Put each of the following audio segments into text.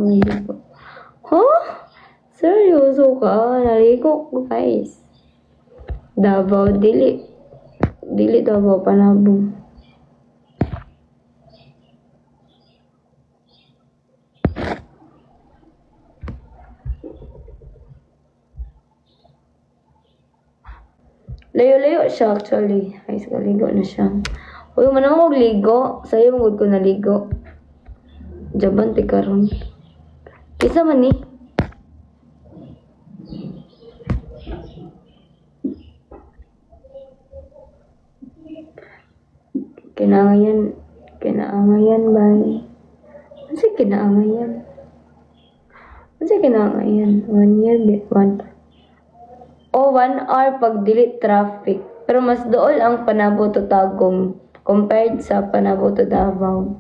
naligo. Huh? Seryoso ka? Naligo ko, guys. Davao, dili. Dili Davao, Panabong. Layo-layo siya actually. Ay, ligo na siya. Uy, manang ako ligo. Sa'yo, magod ko naligo. Jaban, ti karon. Isa man ni. Kinaangayan, bay. Ano siya kinaangayan? 1 year, 1 hour pag dili traffic. Pero mas dool ang Panabo to Tagum compared sa Panabo to Davao.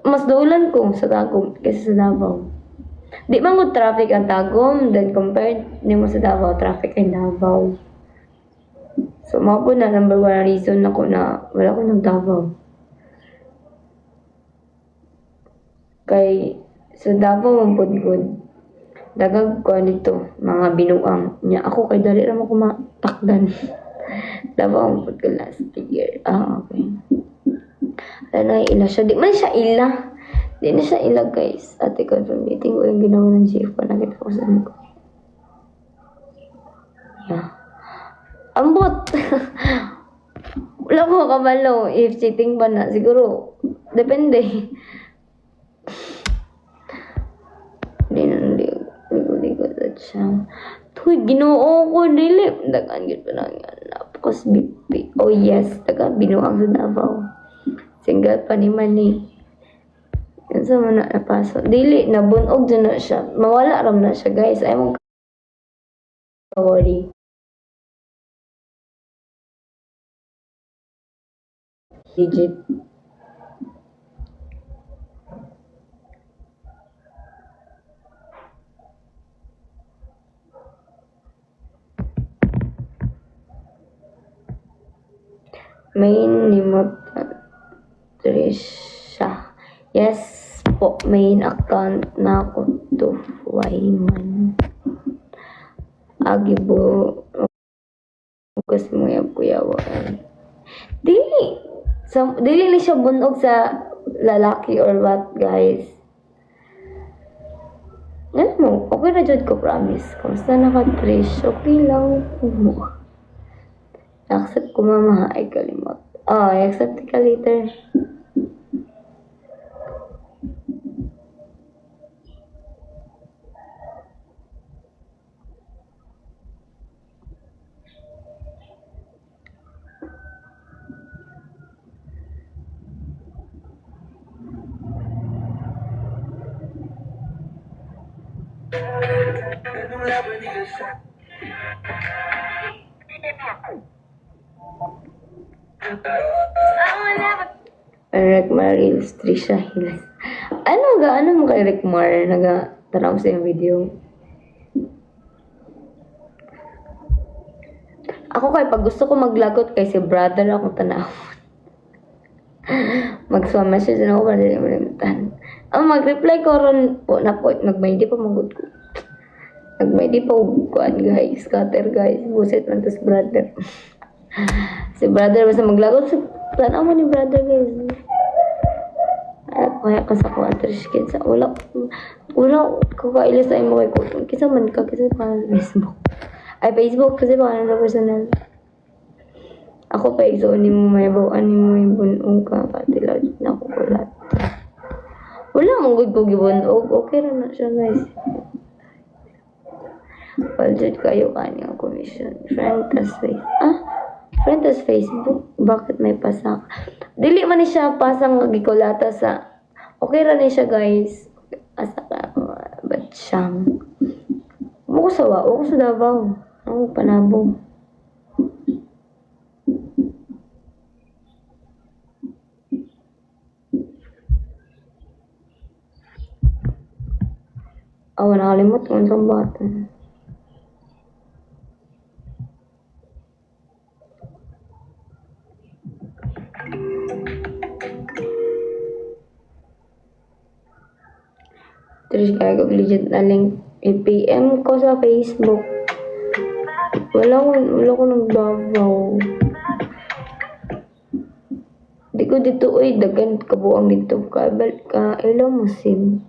Mas doolan ko sa Tagum kaysa sa Davao. Di man mo traffic ang Tagum, then compared nimo sa Davao, traffic ang Davao. So, mao po na number 1 reason ako na wala ko ng Davao. Kay sa Davao ang good. Dagag ko nito, mga binuang niya. Ako kay dali ra mo ko matakdan. Davao ang pud ko last year. Okay. Ano ila siya? Di man siya ila. Di na siya ila, guys. Ate confirm meeting ko yung ginawa ng GF pa. Nakita ko sa ko. Yeah. Ambot! Wala ko kabalo. If cheating ba na, siguro, depende. Hindi na ligo siya. Tuy, ginoo ko, dili. Dagan yun pa lang yan. Napakos BP. Oh yes, dagan binuang sa Davao. Single pa ni Manny. Yan sa mga napasok. Dili, nabunog dyan na siya. Mawala ram na siya, guys. Ay mong worry. Digit. Main nimot Trisha. Yes po, main account na ako to Wayman. Agibo. Kasi mo yung kuyawan. Dili ni siya bunog sa lalaki or what, guys. Ano mo, okay na dyan ko, promise. Kamusta na ka, Trish? Okay lang mo. Accept ko, mama. Ay, kalimot. Oh, I accept ka later. Rick Marils, Trisha Hills. Ano mo kay Rick Mar? Tanaw sa yung video. Ako kay pag gusto ko maglagot kay si brother akong tanaw. Mag-message na ako para din malimutan. Mag-reply ko ron po na po. Nag-may di pa magod ko. Nag-may di pa kuan, guys. Scatter, guys. Buset man to si brother. Si brother basta maglagot. Tanaw mo ni brother, guys. Kaya ka sa kuha, Trish Kids. Wala ko kailis sa imo kay ko. Kisa man ka, kisa pa sa Facebook. Ay, Facebook kasi pa na personal. Ako pa igsoon ni mo may bawaan ni mo yung bunong ka. Katilad na ako kulat. Wala mong good ko gibunog. Okay rin na siya, guys. Budget kayo kanyang commission. Friend tas Facebook. Friend tas Facebook. Bakit may pasak? Dili man ni siya pasang gikulata sa. Okay ra ni siya, guys. Asa ka. Ba't siyang. Ako sa Davao. Ang Panabong. Nakalimot ko ang bata. Trish kaya kog legit na link. I-PM ko sa Facebook. Wala ko nagbabaw. Di ko dito, uy, dagan kabuang dito. Ka, ilaw mo sim.